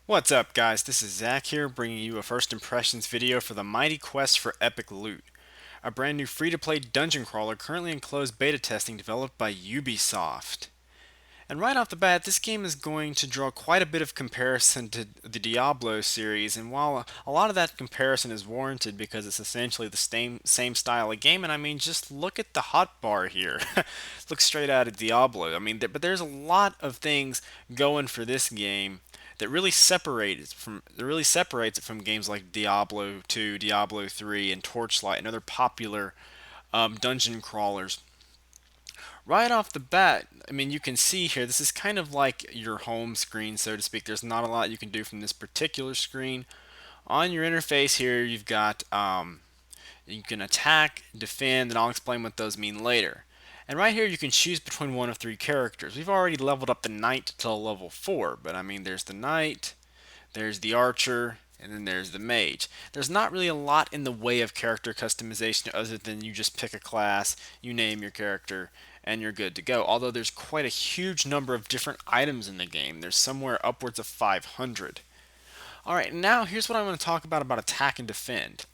What's up, guys? This is Zach here, bringing you a first impressions video for the mighty quest for epic loot, a brand new free-to-play dungeon crawler currently in closed beta testing developed by Ubisoft. And right off the bat, this game is going to draw quite a bit of comparison to the Diablo series, and while a lot of that comparison is warranted because it's essentially the same style of game, and I mean, just look at the hotbar here. Looks straight out of Diablo. I mean, but there's a lot of things going for this game that really separates it from games like Diablo 2, Diablo 3, and Torchlight and other popular dungeon crawlers. Right off the bat, I mean, you can see here, this is kind of like your home screen, so to speak. There's not a lot you can do from this particular screen. On your interface here, you've got you can attack, defend, and I'll explain what those mean later. And right here, you can choose between one of three characters. We've already leveled up the knight to level 4, but I mean, there's the knight, there's the archer, and then there's the mage. There's not really a lot in the way of character customization other than you just pick a class, you name your character, and you're good to go. Although there's quite a huge number of different items in the game. There's somewhere upwards of 500. Alright, now here's what I want to talk about attack and defend.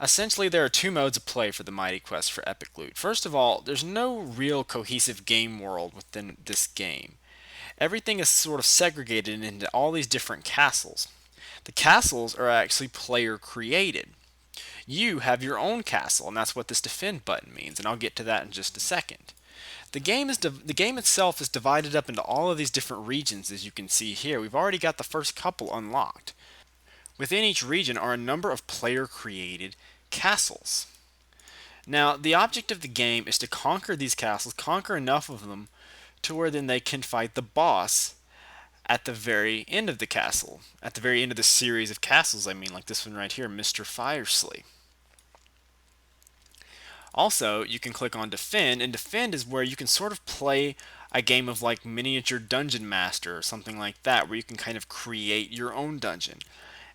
Essentially, there are two modes of play for the Mighty Quest for Epic Loot. First of all, there's no real cohesive game world within this game. Everything is sort of segregated into all these different castles. The castles are actually player created. You have your own castle, and that's what this defend button means, and I'll get to that in just a second. The game itself is divided up into all of these different regions, as you can see here. We've already got the first couple unlocked. Within each region are a number of player created castles. Now, the object of the game is to conquer these castles, conquer enough of them to where then they can fight the boss at the very end of the castle. At the very end of the series of castles, I mean, like this one right here, Mr. Firesley. Also, you can click on Defend, and Defend is where you can sort of play a game of like miniature dungeon master or something like that, where you can kind of create your own dungeon.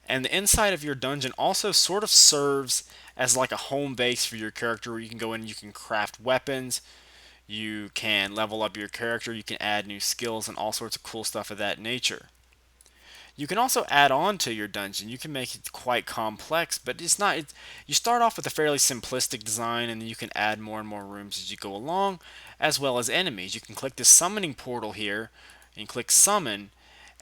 And the inside of your dungeon also sort of serves as like a home base for your character where you can go in and you can craft weapons, you can level up your character, you can add new skills and all sorts of cool stuff of that nature. You can also add on to your dungeon. You can make it quite complex, but you start off with a fairly simplistic design and then you can add more and more rooms as you go along, as well as enemies. You can click the summoning portal here and click summon,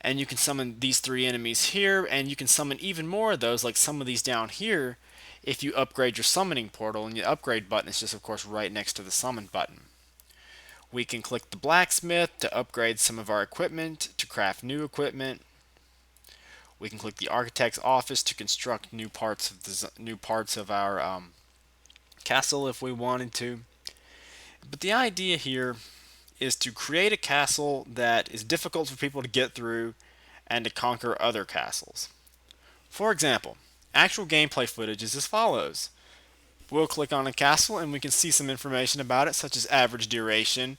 and you can summon these three enemies here, and you can summon even more of those, like some of these down here, if you upgrade your summoning portal, and the upgrade button is just of course right next to the summon button. We can click the blacksmith to upgrade some of our equipment, to craft new equipment. We can click the architect's office to construct new parts of our castle if we wanted to. But the idea here is to create a castle that is difficult for people to get through and to conquer other castles. For example, actual gameplay footage is as follows. We'll click on a castle and we can see some information about it, such as average duration,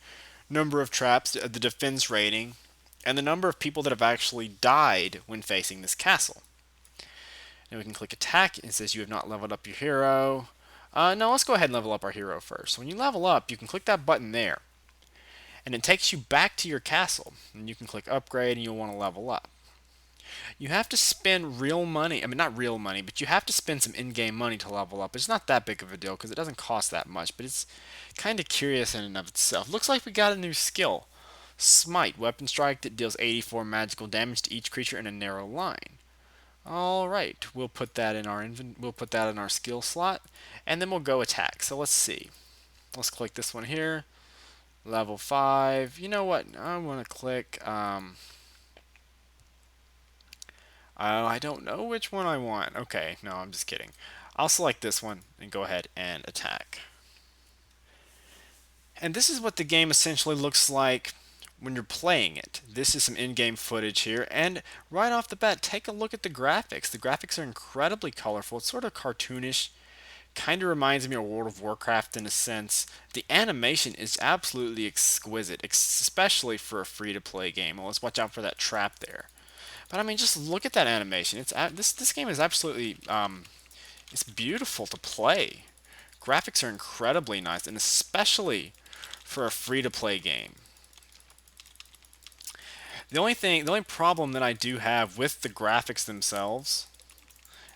number of traps, the defense rating, and the number of people that have actually died when facing this castle. And we can click attack, and it says you have not leveled up your hero. No, let's go ahead and level up our hero first. So when you level up, you can click that button there, and it takes you back to your castle, and you can click upgrade and you'll want to level up. You have to spend real money, I mean not real money, but you have to spend some in-game money to level up. It's not that big of a deal because it doesn't cost that much, but it's kind of curious in and of itself. Looks like we got a new skill. Smite, weapon strike that deals 84 magical damage to each creature in a narrow line. All right, we'll put that in our skill slot, and then we'll go attack. So let's see. Let's click this one here. Level 5. You know what? I want to click. I don't know which one I want. Okay, no, I'm just kidding. I'll select this one and go ahead and attack. And this is what the game essentially looks like when you're playing it. This is some in-game footage here, and right off the bat, take a look at the graphics. The graphics are incredibly colorful. It's sort of cartoonish. Kind of reminds me of World of Warcraft in a sense. The animation is absolutely exquisite, especially for a free-to-play game. Well, let's watch out for that trap there. But I mean, just look at that animation. This game is absolutely it's beautiful to play. Graphics are incredibly nice, and especially for a free-to-play game. The only problem that I do have with the graphics themselves,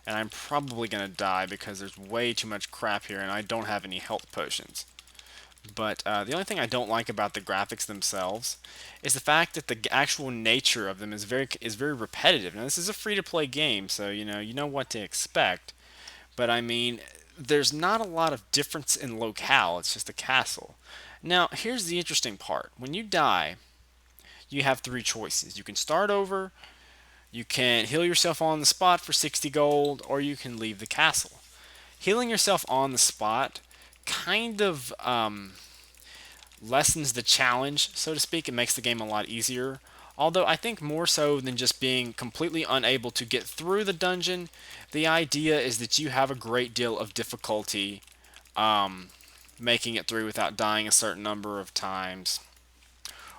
and I'm probably gonna die because there's way too much crap here, and I don't have any health potions. But the only thing I don't like about the graphics themselves is the fact that the actual nature of them is very repetitive. Now this is a free-to-play game, so you know what to expect. But I mean, there's not a lot of difference in locale. It's just a castle. Now here's the interesting part: when you die, you have three choices. You can start over, you can heal yourself on the spot for 60 gold, or you can leave the castle. Healing yourself on the spot kind of lessens the challenge, so to speak. It makes the game a lot easier. Although I think more so than just being completely unable to get through the dungeon, the idea is that you have a great deal of difficulty um, making it through without dying a certain number of times,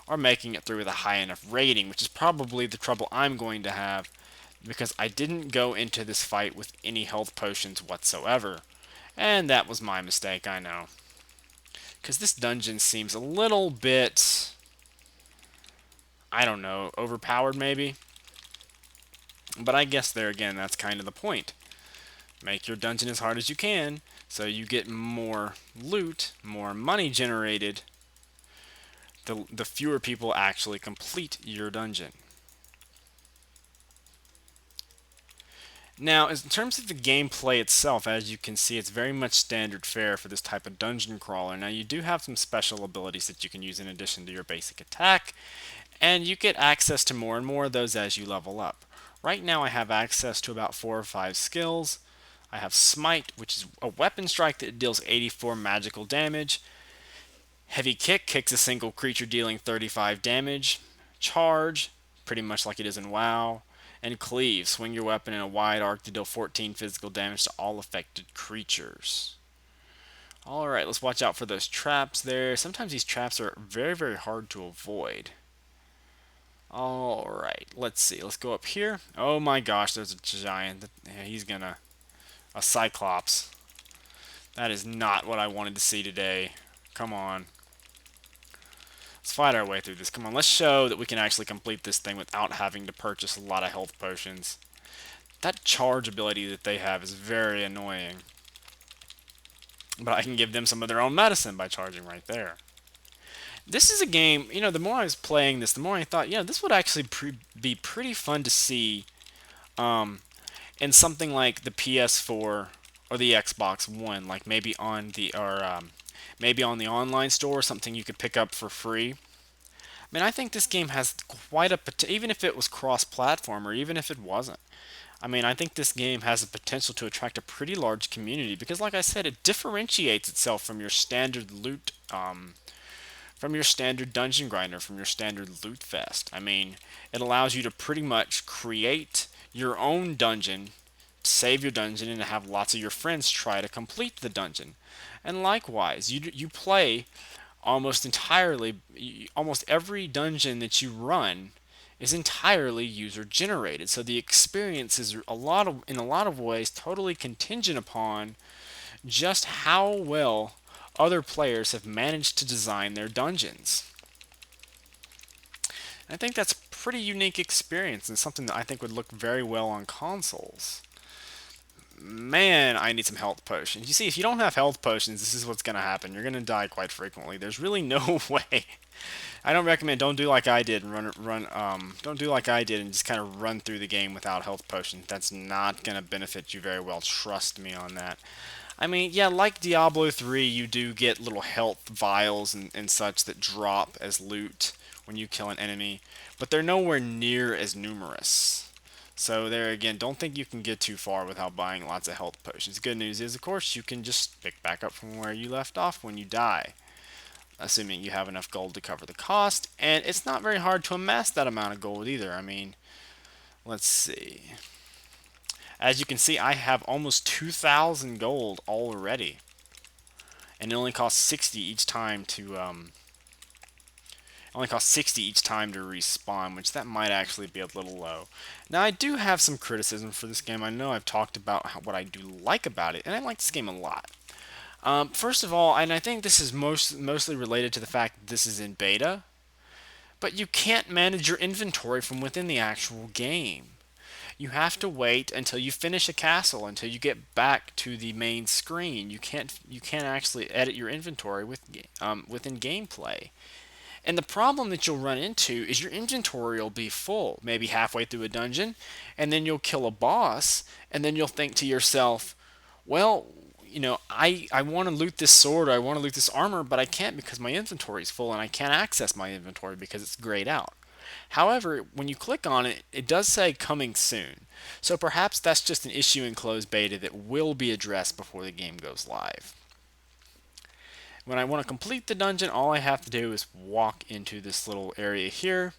or making it through with a high enough rating, which is probably the trouble I'm going to have because I didn't go into this fight with any health potions whatsoever. And that was my mistake, I know. Because this dungeon seems a little bit, I don't know, overpowered maybe? But I guess there again, that's kind of the point. Make your dungeon as hard as you can, so you get more loot, more money generated, the fewer people actually complete your dungeon. Now, in terms of the gameplay itself, as you can see, it's very much standard fare for this type of dungeon crawler. Now, you do have some special abilities that you can use in addition to your basic attack, and you get access to more and more of those as you level up. Right now, I have access to about 4 or 5 skills. I have Smite, which is a weapon strike that deals 84 magical damage. Heavy Kick kicks a single creature dealing 35 damage. Charge, pretty much like it is in WoW. And Cleave, swing your weapon in a wide arc to deal 14 physical damage to all affected creatures. Alright, let's watch out for those traps there. Sometimes these traps are very, very hard to avoid. Alright, let's see. Let's go up here. Oh my gosh, there's a giant. Yeah, he's gonna... A Cyclops. That is not what I wanted to see today. Come on. Let's fight our way through this. Come on, let's show that we can actually complete this thing without having to purchase a lot of health potions. That charge ability that they have is very annoying. But I can give them some of their own medicine by charging right there. This is a game, the more I was playing this, the more I thought, this would actually be pretty fun to see in something like the PS4 or the Xbox One, like maybe on the online store, something you could pick up for free. I mean, I think this game has quite a potential, even if it was cross-platform or even if it wasn't. I mean, I think this game has the potential to attract a pretty large community because, like I said, it differentiates itself from your standard loot, from your standard dungeon grinder, from your standard loot fest. I mean, it allows you to pretty much create your own dungeon, save your dungeon, and have lots of your friends try to complete the dungeon. And likewise, you play almost entirely, almost every dungeon that you run is entirely user generated. So the experience is in a lot of ways totally contingent upon just how well other players have managed to design their dungeons. And I think that's a pretty unique experience and something that I think would look very well on consoles. Man, I need some health potions. You see, if you don't have health potions, this is what's going to happen. You're going to die quite frequently. There's really no way. I don't recommend. Don't do like I did and don't do like I did and just kind of run through the game without health potions. That's not going to benefit you very well. Trust me on that. I mean, yeah, like Diablo 3, you do get little health vials and such that drop as loot when you kill an enemy, but they're nowhere near as numerous. So there again, don't think you can get too far without buying lots of health potions. Good news is, of course, you can just pick back up from where you left off when you die, assuming you have enough gold to cover the cost. And it's not very hard to amass that amount of gold either. I mean, let's see. As you can see, I have almost 2,000 gold already. And it only costs 60 each time to only costs 60 each time to respawn, which that might actually be a little low. Now, I do have some criticism for this game. I know I've talked about what I do like about it, and I like this game a lot. First of all, and I think this is mostly related to the fact that this is in beta, But you can't manage your inventory from within the actual game. You have to wait until you finish a castle, until you get back to the main screen. You can't actually edit your inventory within gameplay. And the problem that you'll run into is your inventory will be full, maybe halfway through a dungeon, and then you'll kill a boss, and then you'll think to yourself, well, I want to loot this sword, or I want to loot this armor, but I can't because my inventory is full and I can't access my inventory because it's grayed out. However, when you click on it, it does say coming soon. So perhaps that's just an issue in closed beta that will be addressed before the game goes live. When I want to complete the dungeon, all I have to do is walk into this little area here,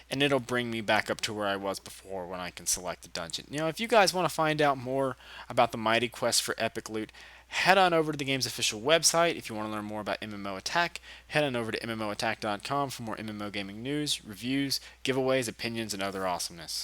and it'll bring me back up to where I was before when I can select the dungeon. If you guys want to find out more about the Mighty Quest for Epic Loot, head on over to the game's official website. If you want to learn more about MMO Attack, head on over to MMOattack.com for more MMO gaming news, reviews, giveaways, opinions, and other awesomeness.